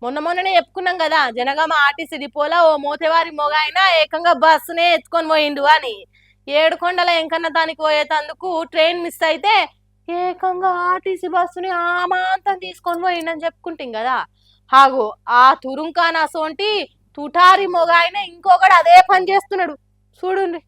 మొన్ననే చెప్పుకున్నాం కదా, జనగామ ఆర్టీసీ డిపోలో ఓ మోతేవారి మొగాయన ఏకంగా బస్సునే ఎత్తుకొని పోయిండు అని. ఏడుకొండల ఎంకన్న దానికి పోయేటందుకు ట్రైన్ మిస్ అయితే ఏకంగా ఆర్టీసీ బస్సుని ఆమాంతం తీసుకొని పోయిండని చెప్పుకుంటాం కదా. హాగో ఆ తురుంకాన సోంటి తుటారి మొగాయన ఇంకొకడు అదే పని చేస్తున్నాడు చూడుండ్రి.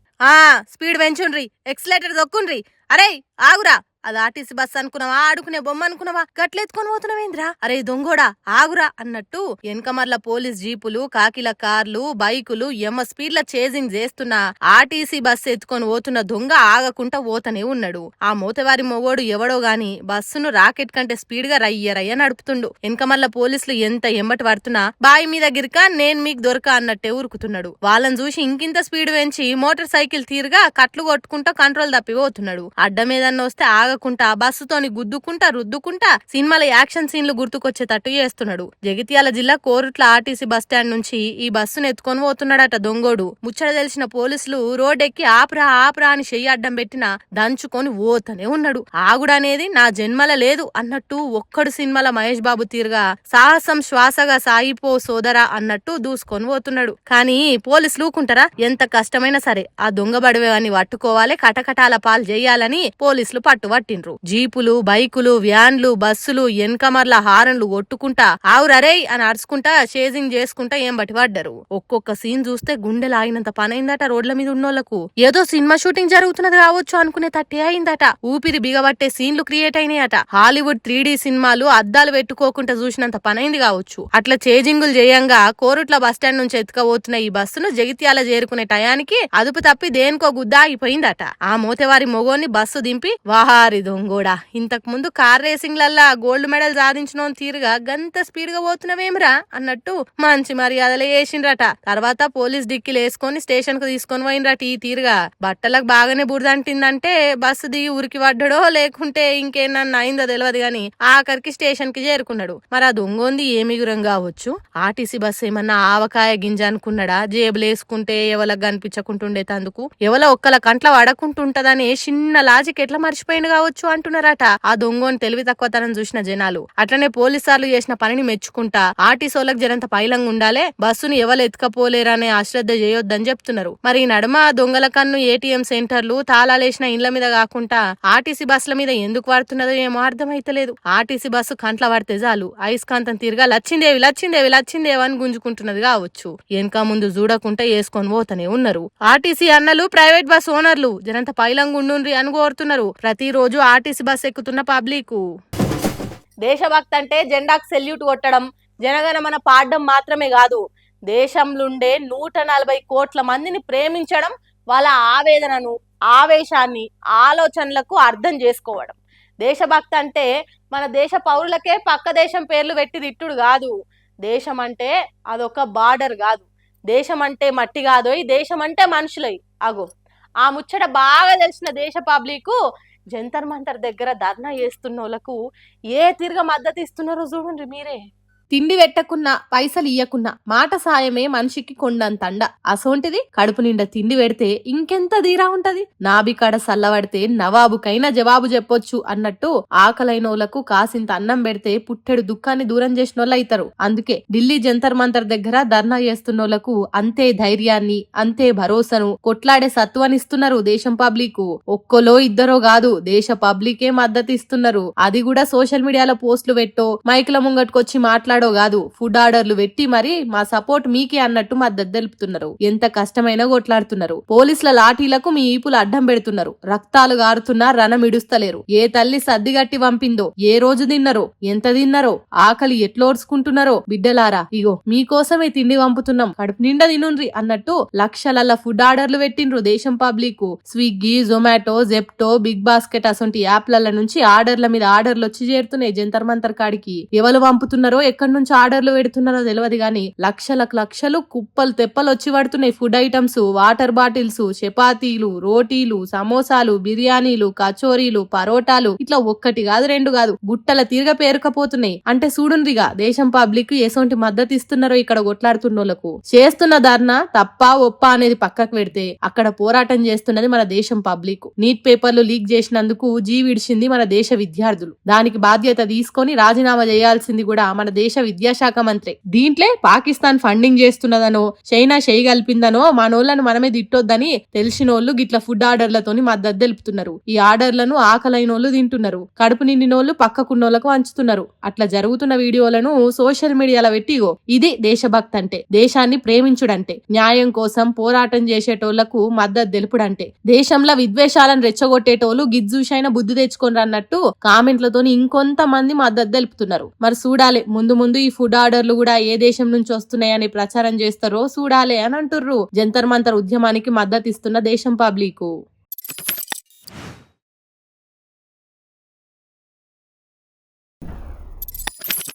Speed పెంచుండ్రి, accelerator దొక్కుండ్రి. అరే ఆగురా, అది ఆర్టీసీ బస్ అనుకున్నావా, ఆడుకునే బొమ్మ అనుకున్నావా, గట్లెత్తుకొని పోతున్నావేంద్రా, అరే దొంగోడా ఆగురా అన్నట్టు వెనకమర్ల పోలీస్ జీపులు, కాకిల కార్లు, బైకులు ఎమ్మ స్పీడ్ల చేజింగ్ చేస్తున్నా ఆర్టీసీ బస్సు ఎత్తుకొని పోతున్న దొంగ ఆగకుండా పోతనే ఉన్నాడు. ఆ మూతవారి మొగోడు ఎవడో గాని బస్సును రాకెట్ కంటే స్పీడ్ గా రయ్య నడుపుతుండు. వెనకమర్ల పోలీసులు ఎంత ఎంబటి పడుతున్నా బాయి మీద గిరిక నేను మీకు దొరక అన్నట్టే ఉరుకుతున్నాడు. వాళ్ళని చూసి ఇంకింత స్పీడ్ పెంచి మోటార్ సైకిల్ తీరుగా కట్లు కొట్టుకుంటా కంట్రోల్ తప్పి పోతున్నాడు. అడ్డం ఏదన్నా వస్తే ఆగకుండా బస్సుతోని గుద్దుకుంటా రుద్దుకుంటా సినిమాల యాక్షన్ సీన్లు గుర్తుకొచ్చేటట్టు చేస్తున్నాడు. జగిత్యాల జిల్లా కోరుట్ల ఆర్టీసీ బస్టాండ్ నుంచి ఈ బస్సును ఎత్తుకొని పోతున్నాడట దొంగోడు. ముచ్చట తెలిసిన పోలీసులు రోడ్డెక్కి ఆపురా అని చెయ్యి అడ్డం పెట్టినా దంచుకొని పోతనే ఉన్నాడు. ఆగుడనేది నా జన్మల లేదు అన్నట్టు ఒక్కడు సినిమాల మహేష్ బాబు తీరుగా సాహసం శ్వాసగా సాగిపో సోదరా అన్నట్టు దూసుకొని పోతున్నాడు. కానీ పోలీసులు ఊకుంటారా? ఎంత కష్టమైనా సరే ఆ దొంగ బడివేవాన్ని పట్టుకోవాలి, కటకటాల పాలు చేయాలని పోలీసులు పట్టిండ్రు. జీపులు, బైకులు, వ్యాన్లు, బస్సులు ఎన్కమర్ల హారన్లు కొట్టుకుంటా ఆవురరే అని అరుచుకుంటా చేజింగ్ చేసుకుంటా ఏం బట్టి పడ్డారు. ఒక్కొక్క సీన్ చూస్తే గుండెలు ఆగినంత పనైందట రోడ్ల మీద ఉన్నోళ్లకు. ఏదో సినిమా షూటింగ్ జరుగుతున్నది కావచ్చు అనుకునే తట్టే అయిందట. ఊపిరి బిగబట్టే సీన్లు క్రియేట్ అయినాయట. హాలీవుడ్ 3D సినిమాలు అద్దాలు పెట్టుకోకుండా చూసినంత పనైంది కావచ్చు. అట్లా చేజింగులు చేయంగా కోరుట్ల బస్టాండ్ నుంచి ఎత్తుకపోతున్న ఈ బస్సును జగిత్యాల చేరుకునే టయానికి అదుపు తప్పి దేనికో గుద్ద ఆగిపోయిందట. ఆ మోతేవారి మొగోని బస్సు దింపి వాహారి దొంగోడా, ఇంతకు ముందు కార్ రేసింగ్లల్లా గోల్డ్ మెడల్ సాధించిన తీరుగా గంత స్పీడ్ గా పోతున్నావేమిరా అన్నట్టు మంచి మర్యాదలే వేసిండ్రట. తర్వాత పోలీస్ డిక్కీలు వేసుకొని స్టేషన్ కు తీసుకొని పోయినరట. ఈ తీరుగా బట్టలకు బాగానే బురదంటిందంటే బస్సు దిగి ఉరికి పడ్డాడో లేకుంటే ఇంకేనన్నా అయిందో తెలియదు గాని ఆఖరికి స్టేషన్ కి చేరుకున్నాడు. మరి ఆ దొంగోంది ఏమి గురం కావచ్చు? ఆర్టీసీ బస్సు ఏమన్నా ఆవకాయ గింజ అనుకున్నాడా? జేబులు వేసుకుంటే ఎవలకు కనిపించకుంటుండే తందుకు ఎవల ఒక్కల కంట్ల పడకుంటుంటదని చిన్న లాజిక్ ఎట్లా మర్చిపోయింది కావచ్చు అంటున్నారట. ఆ దొంగోని తెలివి తక్కువతనం చూసిన జనాలు. అట్లనే పోలీసార్లు చేసిన పనిని మెచ్చుకుంటా ఆర్టీసోలకు జరంత పైలంగా ఉండాలే, బస్సును ఎవరు ఎత్తుకపోలేరనే అశ్రద్ధ చేయొద్దని చెప్తున్నారు. మరి నడుమ దొంగల కన్ను ఏటీఎం సెంటర్లు తాళాలేసిన ఇండ్ల మీద కాకుండా ఆర్టీసీ బస్సుల మీద ఎందుకు పడుతున్నదో ఏమో అర్థమైతలేదు. ఆర్టీసీ బస్సు కంట్ల పడితే చాలు అయస్కాంతం తీరుగా లచ్చిందేవి అని గుంజుకుంటున్నది కావచ్చు. వెనక ముందు చూడకుండా వేసుకొని పోతనే ఉన్నారు. ఆర్టీసీ అన్నలు, ప్రైవేట్ బస్ ఓనర్లు జరంత పైలంగా ఉండుండ్రి అని కోరుతున్నారు ప్రతిరోజు ఆర్టీసీ బస్ ఎక్కుతున్న పబ్లిక్. దేశభక్తి అంటే జెండాకు సెల్యూట్ కొట్టడం, జనగణమన పాడడం మాత్రమే కాదు, దేశంలుండే 140 కోట్ల మందిని ప్రేమించడం, వాళ్ళ ఆవేదనను, ఆవేశాన్ని, ఆలోచనలకు అర్థం చేసుకోవడం. దేశభక్తి అంటే మన దేశ పౌరులకే పక్క దేశం పేర్లు పెట్టి తిట్టుడు కాదు. దేశం అంటే అదొక బార్డర్ కాదు. దేశం అంటే మట్టి కాదోయ్, దేశం అంటే మనుషులై. అగో ఆ ముచ్చట బాగా తెలిసిన దేశ పబ్లిక్ జంతర్ మంతర్ దగ్గర ధర్నా చేస్తున్న వాళ్ళకు ఏ తీరుగా మద్దతు ఇస్తున్నారో చూడండి మీరే. తిండి పెట్టకున్నా పైసలు ఇయ్యకున్నా మాట సాయమే మనిషికి కొండంతండ. అసోంటిది కడుపు నిండా తిండి పెడితే ఇంకెంత తీరా ఉంటది. నాభికాడ సల్లబడితే నవాబుకైనా జవాబు చెప్పొచ్చు అన్నట్టు ఆకలైనోళ్లకు కాసింత అన్నం పెడితే పుట్టెడు దుఃఖాన్ని దూరం చేసినోళ్ళు అయితారు. అందుకే ఢిల్లీ జంతర్ మంతర్ దగ్గర ధర్నా చేస్తున్నోళ్లకు అంతే ధైర్యాన్ని, అంతే భరోసాను, కొట్లాడే సత్వానిస్తున్నారు దేశం పబ్లిక్. ఒక్కలో ఇద్దరో కాదు, దేశ పబ్లికే మద్దతు ఇస్తున్నారు. అది కూడా సోషల్ మీడియాలో పోస్టులు పెట్టో మైకుల ముంగట్టుకొచ్చి మాట్లాడో కాదు, ఫుడ్ ఆర్డర్లు పెట్టి మరి మా సపోర్ట్ మీకే అన్నట్టు మద్దతు తెలుపుతున్నారు. ఎంత కష్టమైనా కొట్లాడుతున్నారు. పోలీసుల లాఠీలకు మీ ఈపులు అడ్డం పెడుతున్నారు. రక్తాలు గారుతున్నా రణమిడుస్తలేరు. ఏ తల్లి సర్దిగట్టి పంపిందో, ఏ రోజు తిన్నరో, ఎంత తిన్నరో, ఆకలి ఎట్లోడ్చుకుంటున్నారో బిడ్డలారా, ఇగో మీకోసమే తిండి పంపుతున్నాం, కడుపు నిండా తినుండ్రి అన్నట్టు లక్షలల్ల ఫుడ్ ఆర్డర్లు పెట్టిండ్రు దేశం public. Swiggy, Zomato, Zepto, Big Basket అసొంటి యాప్ల నుంచి ఆర్డర్ల మీద ఆర్డర్లు వచ్చి చేరుతున్నాయి జంతర్ మంతర్ కాడికి. ఎవరు పంపుతున్నారో ఎక్కడి నుంచి ఆర్డర్లు పెడుతున్నారో తెలియదు గాని లక్షలు కుప్పలు తెప్పలు వచ్చి పడుతున్నాయి. ఫుడ్ ఐటమ్స్, వాటర్ బాటిల్స్, చపాతీలు, రోటీలు, సమోసాలు, బిర్యానీలు, కచోరీలు, పరోటాలు, ఇట్లా ఒక్కటి కాదు రెండు కాదు గుట్టల తీరుగా పేరుకపోతున్నాయి. అంటే చూడుండ్రిగా దేశం పబ్లిక్ ఎసొంటి మద్దతు ఇస్తున్నారో ఇక్కడ కొట్లాడుతున్నోళ్లకు. చేస్తున్న ధర్నా తప్ప ఒప్ప అనేది పక్కకు పెడితే అక్కడ పోరాటం చేస్తున్నది మన దేశం పబ్లిక్. నీట్ పేపర్లు లీక్ చేసినందుకు విడిచింది మన దేశ విద్యార్థులు. దానికి బాధ్యత తీసుకొని రాజీనామా చేయాల్సింది కూడా మన దేశ విద్యాశాఖ మంత్రి. దీంట్లో పాకిస్తాన్ ఫండింగ్ చేస్తున్నదనో చైనా చేయగలిపిందనో మనోళ్ళను మనమే తిట్టొద్దని తెలిసినోళ్ళు గిట్ల ఫుడ్ ఆర్డర్లతోని మద్దతు తెలుపుతున్నారు. ఈ ఆర్డర్లను ఆకలైనోళ్ళు తింటున్నారు, కడుపు నిండినోళ్ళు పక్కకున్నోళ్లకు పంచుతున్నారు. అట్లా జరుగుతున్న వీడియోలను సోషల్ మీడియాలో పెట్టిగో ఇది దేశభక్తి అంటే, దేశాన్ని ప్రేమించుడంటే, న్యాయం కోసం పోరాటం చేసేటోళ్లకు మద్దతు తెలుపుడంటే. దేశంలో విద్వేషాలను రెచ్చగొట్టేటోళ్ళు గిజ్జూషైన బుద్ధి తెచ్చుకొని అన్నట్టు కామెంట్లతోని ఇంకొంతమంది మద్దతు తెలుపుతున్నారు. మరి చూడాలి ముందు ముందు ఈ ఫుడ్ ఆర్డర్లు కూడా ఏ దేశం నుంచి వస్తున్నాయని ప్రచారం చేస్తారో చూడాలి అని అంటుర్రు జంతర్ మంతర్ ఉద్యమానికి మద్దతు ఇస్తున్న దేశం పబ్లిక్.